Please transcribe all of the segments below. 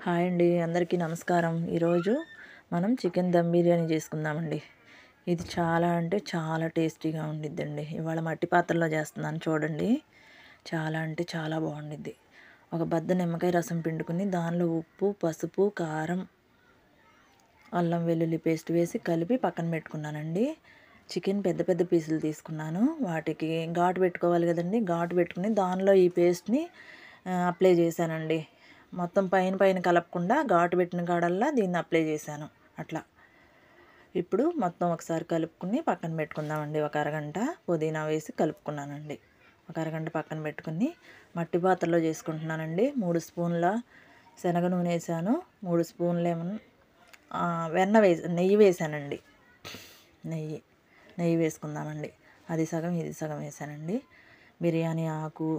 Hi అండి, అందరికీ నమస్కారం. ఈరోజు మనం చికెన్ దమ్ బిర్యానీ చేసుకుందామండి. ఇది చాలా అంటే చాలా టేస్టీగా ఉండిద్దండి. ఇవాళ మట్టి పాత్రలో చేస్తున్నాను చూడండి. చాలా అంటే చాలా బాగుండిద్ది. ఒక బద్ద నిమ్మకాయ రసం పిండుకుని దానిలో ఉప్పు, పసుపు, కారం, అల్లం వెల్లుల్లి పేస్ట్ వేసి కలిపి పక్కన పెట్టుకున్నానండి. చికెన్ పెద్ద పెద్ద పీసులు తీసుకున్నాను. వాటికి ఘాటు పెట్టుకోవాలి కదండి. ఘాటు పెట్టుకుని దానిలో ఈ పేస్ట్ని అప్లై చేశానండి. మొత్తం పైన కలపకుండా ఘాటు పెట్టిన కాడల్లా దీన్ని అప్లై చేశాను అట్లా. ఇప్పుడు మొత్తం ఒకసారి కలుపుకుని పక్కన పెట్టుకుందామండి. ఒక అరగంట పుదీనా వేసి కలుపుకున్నానండి. ఒక అరగంట పక్కన పెట్టుకుని మట్టి పాత్రలో చేసుకుంటున్నానండి. 3 స్పూన్ల శనగ నూనె వేసాను. 3 స్పూన్లు నెయ్యి వేసానండి. నెయ్యి వేసుకుందామండి. అది సగం ఇది సగం వేసానండి. బిర్యానీ ఆకు,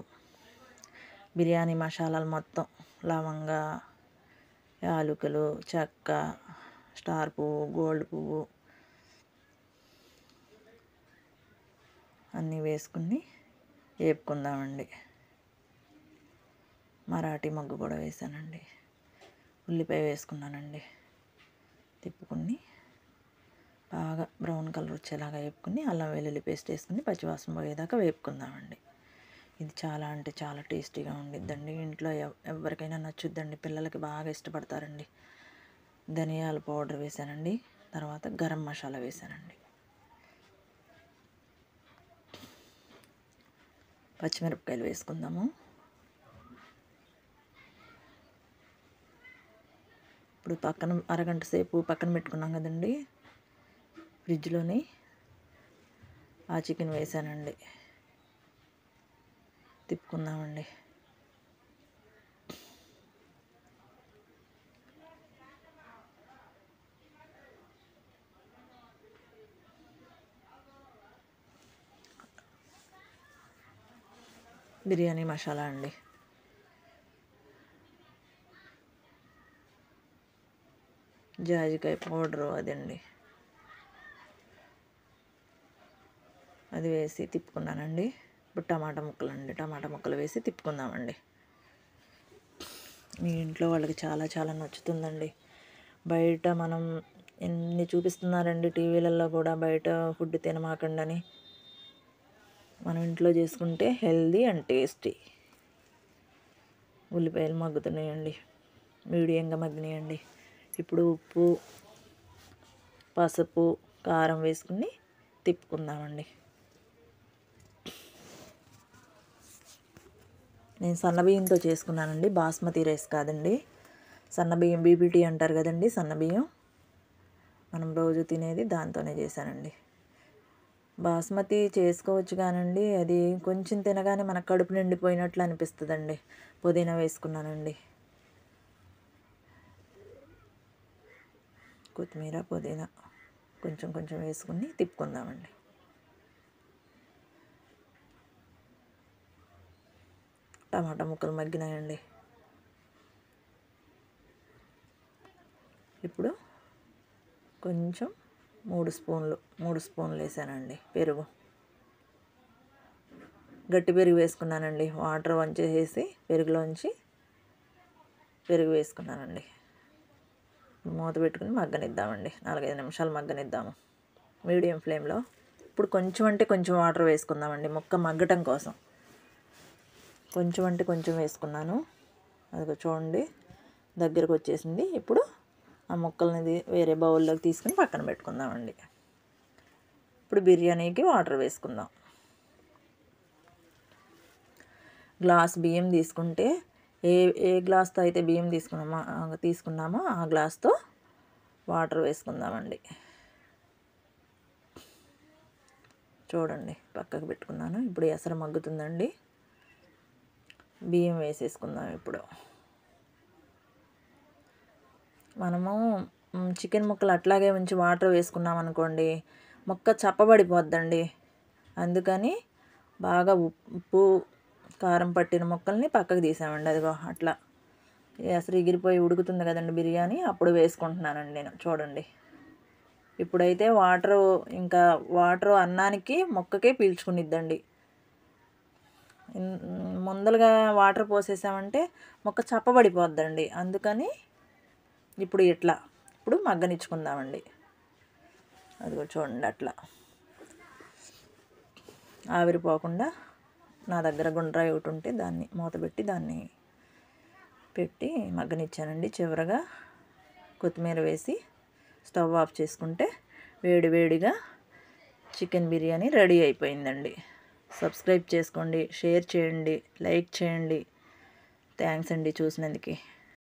బిర్యానీ మసాలాలు మొత్తం, లవంగా, యాలకులు, చెక్క, స్టార్ పువ్వు, గోల్డ్ పువ్వు అన్నీ వేసుకుని వేపుకుందామండి. మరాఠీ మొగ్గు కూడా వేసానండి. ఉల్లిపాయ వేసుకున్నానండి. తిప్పుకుని బాగా బ్రౌన్ కలర్ వచ్చేలాగా వేపుకుని అల్లం వెల్లుల్లి పేస్ట్ వేసుకుని పచ్చివాసన పోయేదాకా వేపుకుందామండి. ఇది చాలా అంటే చాలా టేస్టీగా ఉండిద్దండి. ఇంట్లో ఎవరికైనా నచ్చుద్దండి. పిల్లలకి బాగా ఇష్టపడతారండి. ధనియాల పౌడర్ వేసానండి. తర్వాత గరం మసాలా వేసానండి. పచ్చిమిరపకాయలు వేసుకుందాము. ఇప్పుడు అరగంట సేపు పక్కన పెట్టుకున్నాం కదండి ఫ్రిడ్జ్లోని. ఆ చికెన్ వేసానండి. తిప్పుకుందామండి. బిర్యానీ మసాలా అండి. జాజికాయ పౌడరు అదండి, అది వేసి తిప్పుకున్నానండి. ఇప్పుడు టమాటా ముక్కలు వేసి తిప్పుకుందామండి. మీ ఇంట్లో వాళ్ళకి చాలా చాలా నచ్చుతుందండి. బయట మనం ఎన్ని చూపిస్తున్నారండి టీవీలలో కూడా, బయట ఫుడ్ తినమాకండి. మనం ఇంట్లో చేసుకుంటే హెల్దీ అండ్ టేస్టీ. ఉల్లిపాయలు మగ్గుతున్నాయండి, మీడియంగా మగ్గినాయండి. ఇప్పుడు ఉప్పు, పసుపు, కారం వేసుకుని తిప్పుకుందామండి. నేను సన్నబియ్యంతో చేసుకున్నానండి, బాస్మతి రైస్ కాదండి. సన్నబియ్యం బీపీటీ అంటారు కదండి, సన్నబియ్యం మనం రోజు తినేది దాంతోనే చేశానండి. బాస్మతి చేసుకోవచ్చు కానండి, అది కొంచెం తినగానే మన కడుపు నిండిపోయినట్లు అనిపిస్తుందండి. పుదీనా వేసుకున్నానండి. కొత్తిమీర, పుదీనా కొంచెం కొంచెం వేసుకుని తిప్పుకుందామండి. టమాటా ముక్కలు మగ్గినాయండి. ఇప్పుడు కొంచెం 3 స్పూన్లు వేసానండి పెరుగు. గట్టి పెరుగు వేసుకున్నానండి. వాటర్ వంచేసి పెరుగులోంచి పెరుగు వేసుకున్నానండి. మూత పెట్టుకుని మగ్గనిద్దామండి. 4-5 నిమిషాలు మగ్గనిద్దాము మీడియం ఫ్లేమ్లో. ఇప్పుడు కొంచెం అంటే కొంచెం వాటర్ వేసుకుందామండి ముక్క మగ్గటం కోసం. కొంచెం అంటే కొంచెం వేసుకున్నాను. అది చూడండి దగ్గరకు వచ్చేసింది. ఇప్పుడు ఆ ముక్కల్ని వేరే బౌల్లోకి తీసుకుని పక్కన పెట్టుకుందామండి. ఇప్పుడు బిర్యానీకి వాటర్ వేసుకుందాం. గ్లాస్ బియ్యం తీసుకుంటే ఏ గ్లాస్తో అయితే బియ్యం తీసుకున్నామో ఆ గ్లాస్తో వాటర్ వేసుకుందామండి. చూడండి పక్కకు పెట్టుకున్నాను. ఇప్పుడు ఎసరు మగ్గుతుందండి. బియ్యం వేసేసుకుందాం. ఇప్పుడు మనము చికెన్ ముక్కలు అట్లాగే ఉంచి వాటర్ వేసుకున్నాం అనుకోండి, ముక్క చప్పబడిపోద్దండి. అందుకని బాగా ఉప్పు, కారం పట్టిన ముక్కల్ని పక్కకు తీసామండి. అదిగో అట్లా ఎసరు ఎగిరిపోయి ఉడుకుతుంది కదండి బిర్యానీ, అప్పుడు వేసుకుంటున్నానండి నేను. చూడండి ఇప్పుడైతే వాటర్ అన్నానికి ముక్కకే పీల్చుకునిద్దండి. ముందలుగా వాటర్ పోసేసామంటే ముక్క చప్పబడిపోద్దండి. అందుకని ఇప్పుడు మగ్గనిచ్చుకుందామండి. అదిగో చూడండి, అట్లా ఆవిరిపోకుండా నా దగ్గర గుండ్రాయి ఒకటి ఉంటే దాన్ని మూతపెట్టి దాన్ని పెట్టి మగ్గనిచ్చానండి. చివరగా కొత్తిమీర వేసి స్టవ్ ఆఫ్ చేసుకుంటే వేడి వేడిగా చికెన్ బిర్యానీ రెడీ అయిపోయిందండి. సబ్స్క్రైబ్ చేసుకోండి, షేర్ చేయండి, లైక్ చేయండి. థ్యాంక్స్ అండి చూసినందుకు.